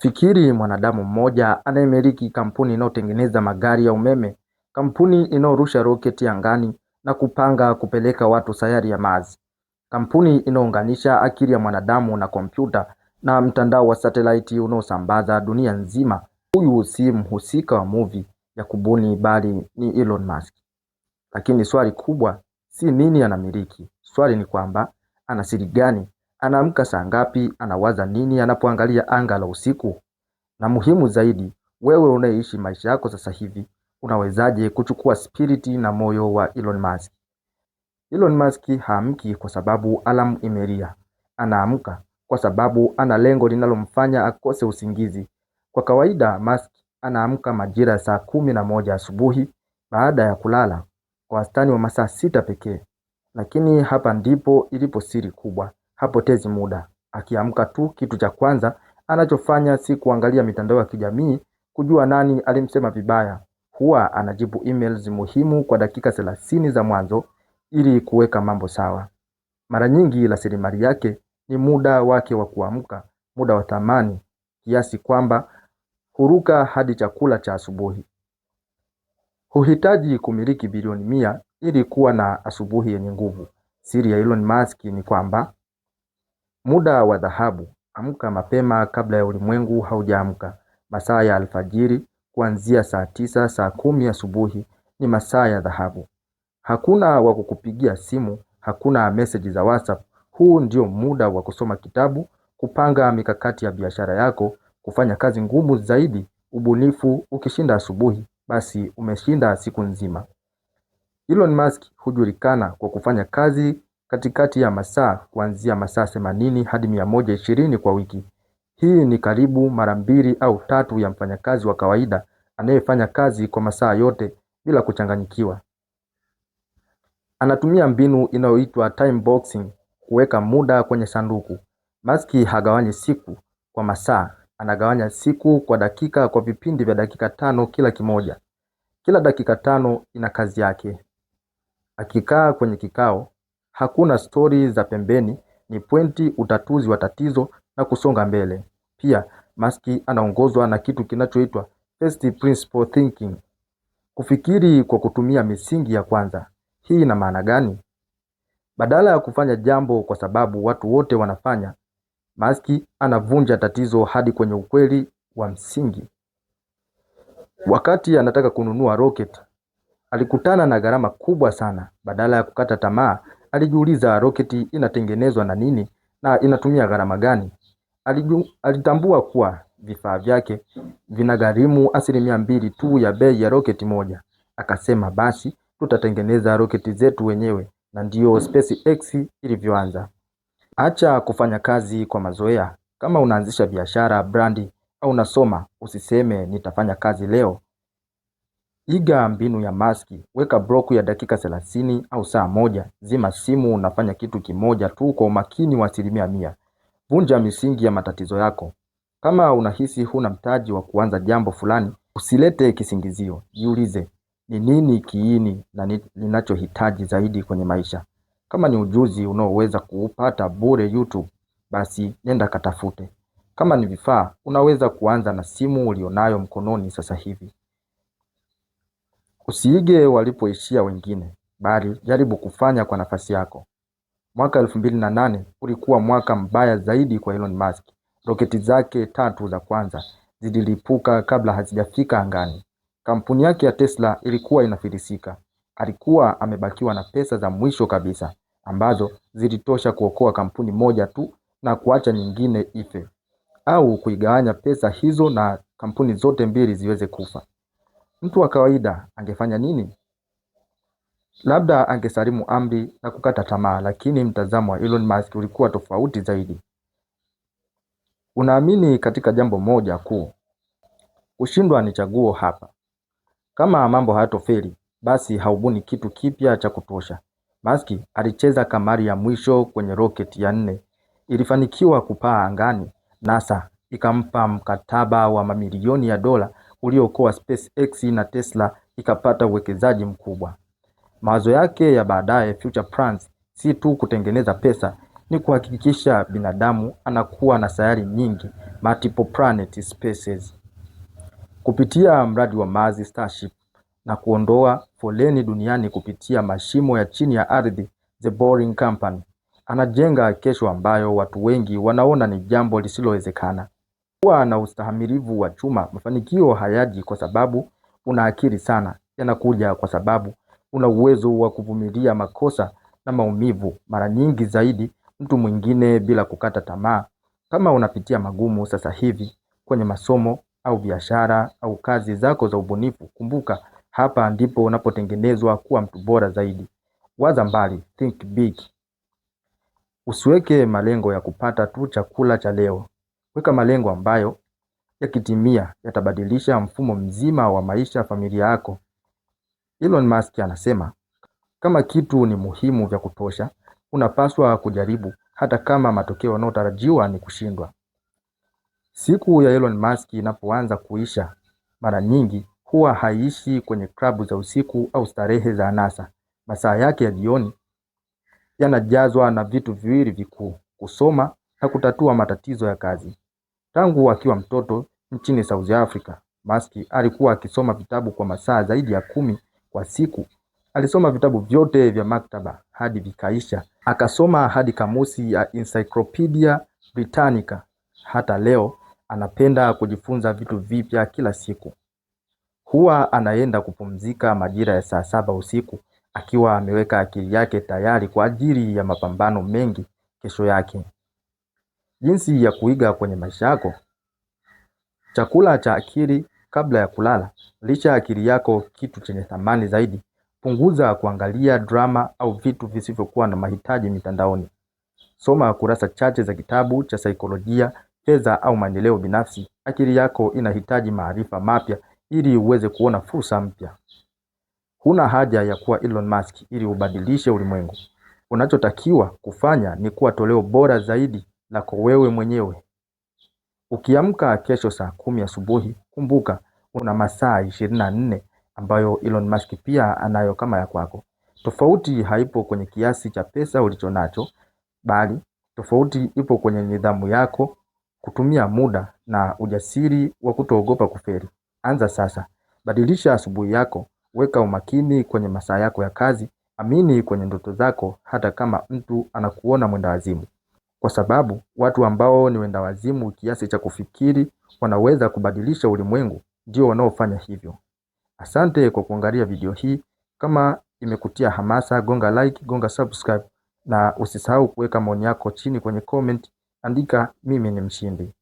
Fikiri mwanadamu mmoja anayemiliki kampuni inayotengeneza magari ya umeme, kampuni inayorusha roketi angani na kupanga kupeleka watu sayari ya Mars, kampuni inayounganisha akili ya mwanadamu na kompyuta na mtandao wa satellite unaosambaza dunia nzima. Huyu si mhusika wa movie ya kubuni bali ni Elon Musk. Lakini swali kubwa si nini anamiliki. Swali ni kwamba ana siri gani? Anaamka saa ngapi? Anawaza nini anapoangalia anga la usiku? Na muhimu zaidi, wewe unaishi maisha yako sasa hivi, unawezaje kuchukua spiriti na moyo wa Elon Musk? Elon Musk haamki kwa sababu alarm imelia. Anaamka kwa sababu ana lengo linalomfanya akose usingizi. Kwa kawaida Musk anaamka majira ya saa 11 asubuhi baada ya kulala kwa wastani wa masaa 6 pekee. Lakini hapa ndipo ilipo siri kubwa. Hapotezi muda. Akiamka tu, kitu cha kwanza anachofanya si kuangalia mitandao ya kijamii kujua nani alimsema vibaya. Huwa anajibu emails muhimu kwa dakika 30 za mwanzo ili kuweka mambo sawa. Mara nyingi rasilimali yake ni muda wake wa kuamka, muda wa thamani kiasi kwamba huruka hadi chakula cha asubuhi. Huhitaji kumiliki bilioni 100 ili kuwa na asubuhi yenye nguvu. Siri ya Elon Musk ni kwamba muda wa dhahabu. Amka mapema kabla ya ulimwengu haujaamka. Masaa ya alfajiri kuanzia saa 9, saa 10 asubuhi ni masaa ya dhahabu. Hakuna wa kukupigia simu, hakuna message za WhatsApp. Huu ndio muda wa kusoma kitabu, kupanga mikakati ya biashara yako, kufanya kazi ngumu zaidi. Ubunifu ukishinda asubuhi, basi umeshinda siku nzima. Elon Musk hujulikana kwa kufanya kazi katikati ya masaa kuanzia masaa 80 hadi 120 kwa wiki. Hii ni karibu mara 2 au 3 ya mfanyakazi wa kawaida anayefanya kazi kwa masaa yote bila kuchanganyikiwa. Anatumia mbinu inayoitwa time boxing kuweka muda kwenye sanduku. Musk hagawanyi siku kwa masaa, anagawanya siku kwa dakika, kwa vipindi vya dakika 5 kila kimoja. Kila dakika 5 ina kazi yake. Akikaa kwenye kikao, hakuna stori za pembeni, ni pointi, utatuzi wa tatizo na kusonga mbele. Pia Musk anaongozwa na kitu kinachoitwa first principle thinking, kufikiri kwa kutumia misingi ya kwanza. Hii ina maana gani? Badala ya kufanya jambo kwa sababu watu wote wanafanya, Musk anavunja tatizo hadi kwenye ukweli wa msingi. Wakati anataka kununua rocket, alikutana na gharama kubwa sana. Badala ya kukata tamaa, alijiuliza roketi inatengenezwa na nini na inatumia gharama gani. Alitambua kuwa vifaa vyake vinagharimu 2% tu ya bei ya roketi moja. Akasema basi tutatengeneza roketi zetu wenyewe, na ndio SpaceX ilivyoanza. Acha kufanya kazi kwa mazoea. Kama unaanzisha biashara, brandi au unasoma, usiseme nitafanya kazi leo. Iga mbinu ya Musk. Weka bloku ya dakika 30 au saa moja. Zima simu, unafanya kitu kimoja tu kwa umakini wa 100%. Vunja misingi ya matatizo yako. Kama unahisi huna mtaji wa kuanza jambo fulani, usilete kisingizio. Jiulize, ni nini kiini na ninachohitaji zaidi kwenye maisha? Kama ni ujuzi unaoweza kuupata bure YouTube, basi nenda katafute. Kama ni vifaa, unaweza kuanza na simu ulionayo mkononi sasa hivi. Usiige walipoishia wengine, bali jaribu kufanya kwa nafasi yako. Mwaka 2008 ulikuwa mwaka mbaya zaidi kwa Elon Musk. Roketi zake 3 za kwanza zililipuka kabla hazijafika angani. Kampuni yake ya Tesla ilikuwa inafilisika. Alikuwa amebakiwa na pesa za mwisho kabisa, ambazo zilitosha kuokoa kampuni moja tu na kuacha nyingine ife, au kuigawanya pesa hizo na kampuni zote mbili ziweze kufa. Mtu wa kawaida angefanya nini? Labda angesalimu amri na kukata tamaa, lakini mtazamo wa Elon Musk ulikuwa tofauti zaidi. Unaamini katika jambo moja kuu: kushindwa ni chaguo hapa. Kama mambo hayatofeli, basi haubuni kitu kipya cha kutosha. Musk alicheza kamari ya mwisho kwenye rocket ya 4. Ilifanikiwa kupaa angani. NASA ikampa mkataba wa mamilioni ya dola uliokoa SpaceX, na Tesla ikapata uwekezaji mkubwa. Mawazo yake ya baadaye, future plans, si tu kutengeneza pesa, ni kuhakikisha binadamu anakuwa na sayari nyingi multiple planet spaces. Kupitia mradi wa Mars Starship na kuondoa foleni duniani kupitia mashimo ya chini ya ardhi, The Boring Company anajenga kesho ambayo watu wengi wanaona ni jambo lisilowezekana. Kuwa na ustahimilivu wa chuma, mafanikio hayaji kwa sababu una akili sana, yanakuja kwa sababu una uwezo wa kuvumilia makosa na maumivu mara nyingi zaidi mtu mwingine bila kukata tamaa. Kama unapitia magumu sasa hivi kwenye masomo au biashara au kazi zako za ubunifu, kumbuka hapa ndipo unapotengenezwa kuwa mtu bora zaidi. Waza mbali, think big. Usiweke malengo ya kupata tu chakula cha leo. Weka malengo ambayo yakitimia yatabadilisha mfumo mzima wa maisha ya familia yako. Elon Musk anasema, kama kitu ni muhimu vya kutosha, unapaswa kujaribu hata kama matokeo yanayotarajiwa ni kushindwa. Siku ya Elon Musk inapoanza kuisha, mara nyingi huwa haishi kwenye klabu za usiku au starehe za anasa. Masaa yake ya jioni yanajazwa na vitu viwili vikuu: kusoma na kutatua matatizo ya kazi. Tangu akiwa mtoto nchini South Africa, Musk alikuwa akisoma vitabu kwa masaa zaidi ya 10 kwa siku. Alisoma vitabu vyote vya maktaba hadi vikaisha. Akasoma hadi kamusi ya Encyclopedia Britannica. Hata leo anapenda kujifunza vitu vipya kila siku. Huwa anaenda kupumzika majira ya saa 7 usiku akiwa ameweka akili yake tayari kwa ajili ya mapambano mengi kesho yake. Jinsi ya kuiga kwenye maisha yako. Chakula cha akili kabla ya kulala. Lisha akili yako kitu chenye thamani zaidi. Punguza kuangalia drama au vitu visivyokuwa na mahitaji mitandaoni. Soma kurasa chache za kitabu cha saikolojia, fedha au maendeleo binafsi. Akili yako inahitaji maarifa mapya ili uweze kuona fursa mpya. Huna haja ya kuwa Elon Musk ili ubadilishe ulimwengu. Unachotakiwa kufanya ni kuwa toleo bora zaidi lako wewe mwenyewe. Ukiamka kesho saa 10 asubuhi, kumbuka una masaa 24 ambayo Elon Musk pia anayo kama ya kwako. Tofauti haipo kwenye kiasi cha pesa ulichonacho, bali tofauti ipo kwenye nidhamu yako, kutumia muda na ujasiri wa kutoogopa kufeli. Anza sasa. Badilisha asubuhi yako, weka umakini kwenye masaa yako ya kazi, amini kwenye ndoto zako hata kama mtu anakuona mwenda wazimu. Kwa sababu watu ambao ni wenda wazimu kiasi cha kufikiri wanaweza kubadilisha ulimwengu ndio wanaofanya hivyo. Asante kwa kuangalia video hii. Kama imekutia hamasa, gonga like, gonga subscribe na usisahau kuweka maoni yako chini kwenye comment. Andika mimi ni mshindi.